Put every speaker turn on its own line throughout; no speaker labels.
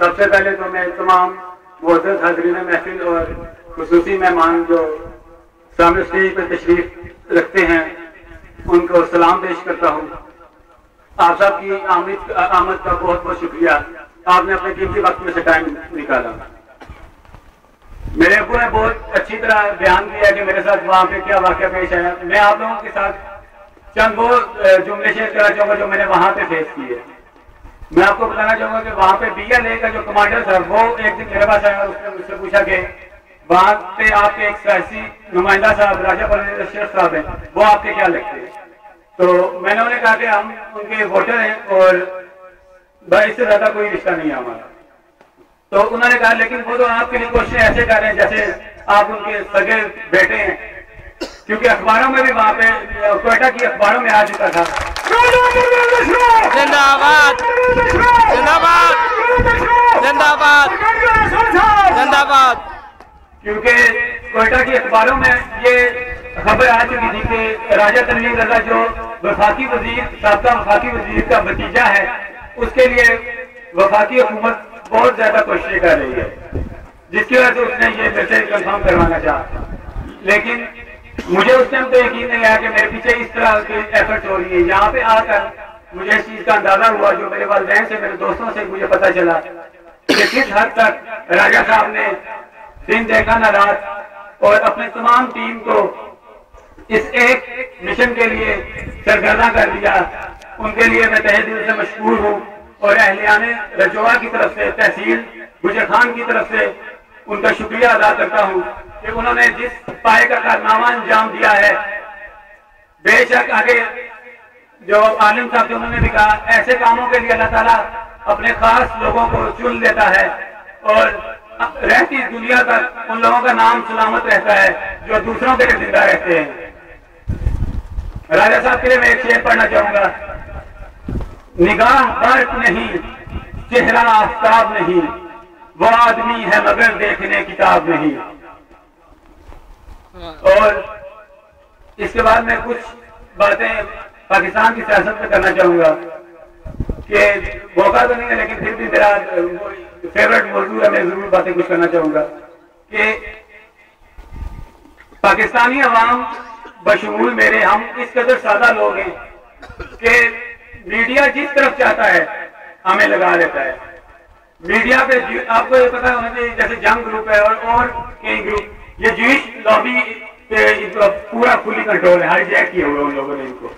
सबसे पहले तो मैं तमाम मुअज़्ज़ज़ हाज़रीन महफिल और खुसूसी मेहमान जो सामने स्टेज पर तशरीफ रखते हैं उनको सलाम पेश करता हूँ। आप सबकी आमद का बहुत बहुत शुक्रिया, आपने अपने कीमती वक्त में से टाइम निकाला। मेरे अब्बू ने बहुत अच्छी तरह बयान किया कि मेरे साथ वहाँ पे क्या वाक़या पेश आया। मैं आप लोगों के साथ चंद वो जुमले शेयर करना चाहूँगा जो मैंने वहाँ पे फेस किए। मैं आपको बताना चाहूँगा कि वहाँ पे BLA का जो कमांडर था वो एक दिन मेरे पास आया और उसने मुझसे पूछा कि वहाँ पे आपके एक सियासी नुमाइंदा साहब राजा परवेज अशरफ साहब हैं, वो आपके क्या लगते हैं? तो मैंने उन्हें कहा कि हम उनके वोटर हैं और भाई इससे ज्यादा कोई रिश्ता नहीं है हमारा। तो उन्होंने कहा लेकिन वो तो आपके लिए कोशिश ऐसे कर रहे हैं जैसे आप उनके सगे बेटे हैं, क्योंकि अखबारों में भी वहाँ पे क्वेटा की अखबारों में आ चुका था।
जिंदाबाद जिंदाबाद जिंदाबाद जिंदाबाद।
क्योंकि क्वेटा की अखबारों में ये खबर आ चुकी थी कि राजा तनवीर रजा जो वफाकी वजीर साबका वफाकी वजीर का भतीजा है, उसके लिए वफाकी हुकूमत बहुत ज्यादा कोशिश कर रही है, जिसकी वजह से उसने ये मैसेज कंफर्म करवाना चाहा। लेकिन मुझे उस टाइम तो यकीन नहीं आया कि मेरे पीछे इस तरह की एफर्ट हो रही है। यहाँ पे आकर मुझे इस चीज का अंदाजा हुआ, जो मेरे वालिदैन से मेरे दोस्तों से मुझे पता चला कि किस हद तक राजा साहब ने दिन देखा न रात और अपने तमाम टीम को इस एक मिशन के लिए सरगर्दा कर दिया। उनके लिए मैं तहे दिल से मशकूर हूँ और अहलियाने रजवा की तरफ से, तहसील गुजर खान की तरफ से उनका शुक्रिया अदा करता हूँ कि उन्होंने जिस पाए का कारनामा अंजाम दिया है। बेशक आगे जो आलिम साहब थे उन्होंने भी कहा ऐसे कामों के लिए अल्लाह ताला अपने खास लोगों को चुन लेता है और रहती दुनिया तक उन लोगों का नाम सलामत रहता है जो दूसरों के लिए जिंदा रहते हैं। राजा साहब के लिए मैं एक शेर पढ़ना चाहूंगा। निगाह बर्फ नहीं, चेहरा आफताब नहीं, वो आदमी है मगर देखने किताब नहीं। और इसके बाद मैं कुछ बातें पाकिस्तान की सियासत में करना चाहूंगा कि मौका तो नहीं है लेकिन फिर भी मेरा फेवरेट मौजूद है, मैं जरूर बातें कुछ करना चाहूंगा कि पाकिस्तानी अवाम बशमूल मेरे, हम इस कदर सादा लोग हैं कि मीडिया जिस तरफ चाहता है हमें लगा लेता है। मीडिया पे आपको ये पता होना चाहिए जैसे जंग ग्रुप है और कई ग्रुप, ये जूश लॉबी पे पूरा फुली कंट्रोल है, हाईजैक किए हुए उन लोगों ने इनको।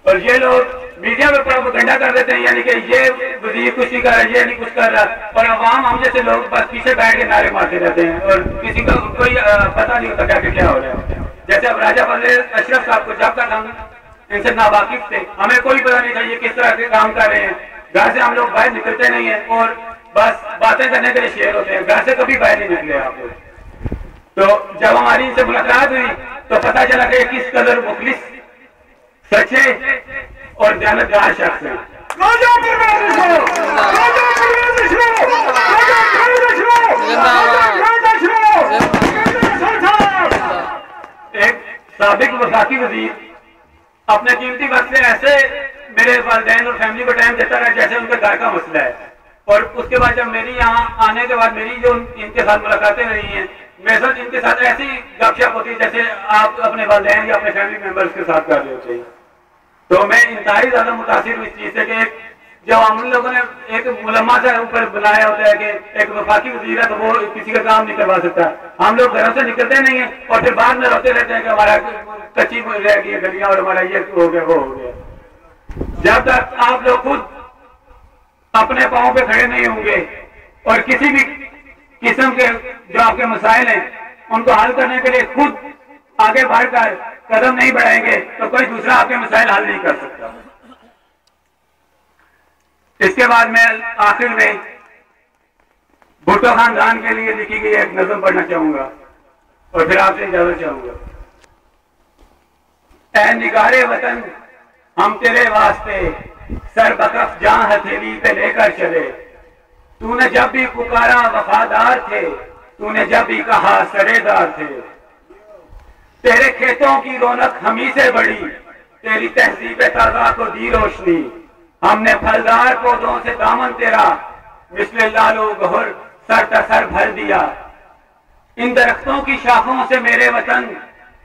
और ये लोग मीडिया में प्रोपेगेंडा कर देते हैं, यानी कि ये वजीर कुछ नहीं कर रहा, ये नहीं कुछ कर रहा, और अवाम हम जैसे लोग बस पीछे बैठ के नारे मारते रहते हैं और किसी को कोई पता नहीं होता क्या हो रहा है। जैसे अब राजा परवेज अशरफ साहब को जब तक हम इनसे नावाकिफ थे, हमें कोई पता नहीं था ये किस तरह के काम कर रहे हैं। घर से हम लोग बाहर निकलते नहीं है और बस बातें करने के लिए शेयर होते हैं, घर से कभी बाहर नहीं निकले आप लोग। तो जब हमारी इनसे मुलाकात हुई तो पता चला कि किस कदर मुखलिस, सच्चे और जानतगार शख्स हैं। एक साबिक वफाकी वजीर अपने कीमती वक्त से ऐसे मेरे वालिदैन और फैमिली को टाइम देता रहा जैसे उनके घर का मसला है। और उसके बाद जब मेरी यहाँ आने के बाद मेरी जो इनके साथ मुलाकातें रही हैं, मेरे साथ इनके साथ ऐसी गपशप होती है जैसे आप अपने वालिदैन या अपने फैमिली मेंबर्स के साथ कर रहे होते हैं। तो मैं इंतहाई ज्यादा मुतासिर हूँ इस चीज से कि जब हम लोगों ने एक मुलम्मा से ऊपर बनाया होता है कि एक वफाकी वजीर है तो वो किसी का काम नहीं करवा सकता, हम लोग घरों से निकलते नहीं है और फिर बाद में रोते रहते हैं कि हमारा कच्ची रह गई गलियां और हमारा ये हो गया वो हो गया। जब तक आप लोग खुद अपने पांव पे खड़े नहीं होंगे और किसी भी किस्म के जो आपके मसाइल हैं उनको हल करने के लिए खुद आगे बढ़कर कदम नहीं बढ़ाएंगे तो कोई दूसरा आपके मसाइल हल नहीं कर सकता। इसके बाद मैं आखिर में भुट्टो खानदान के लिए लिखी गई एक नज़म पढ़ना चाहूंगा और फिर आपसे इजाजत चाहूंगा। ऐ निगारे वतन हम तेरे वास्ते सर बकफ जहां हथेली पे लेकर चले, तूने जब भी पुकारा वफादार थे, तूने जब भी कहा सरेदार थे। तेरे खेतों की रौनक हमी से बढ़ी, तेरी तहजीब ताज़ा को दी रोशनी। हमने फलदार पौधों से दामन तेरा मिसले लालो गहर सर तसर भर दिया। इन दरख्तों की शाखों से मेरे वतन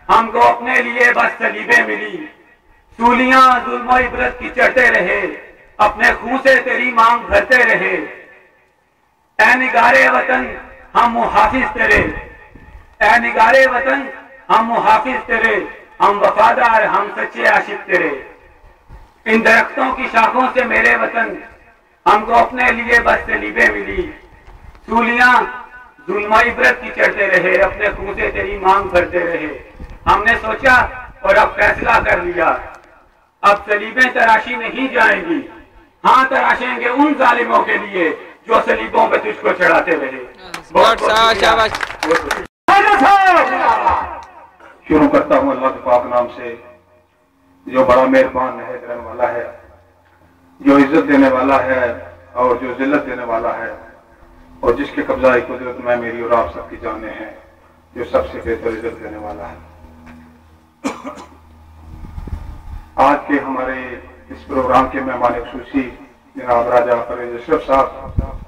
हमको अपने लिए बस सलीबे मिली। सूलियां जुल्म इबरत की चढ़ते रहे, अपने खून से तेरी मांग भरते रहे। ऐ निगारे वतन हम मुहाफिज तेरे, ऐ निगारे वतन हम मुहाफिज तेरे, हम वफादार हम सच्चे आशिक तेरे। इन दरख्तों की शाखों से मेरे वतन हमको अपने लिए बस सलीबे मिली। सूलियां जुल्म इबरत की चढ़ते रहे, अपने खून से तेरी मांग भरते रहे। हमने सोचा और अब फैसला कर लिया, अब सलीबें तराशी नहीं जाएंगी, हाँ तराशेंगे उन जालिमों के लिए जो सलीबों पे तुझको चढ़ाते रहे।
शुरू करता हूँ अल्लाह के पाक नाम से, जो बड़ा मेहरबान है, रहने वाला है, जो इज्जत देने वाला है और जो जिल्लत देने वाला है, और जिसके कब्जा कुदरत में मेरी और आप सबकी जाने हैं, जो सबसे बेहतर इज्जत देने वाला है। आज के हमारे इस प्रोग्राम के मेहमान खुसूसी जनाब राजा परवेज अशरफ साहब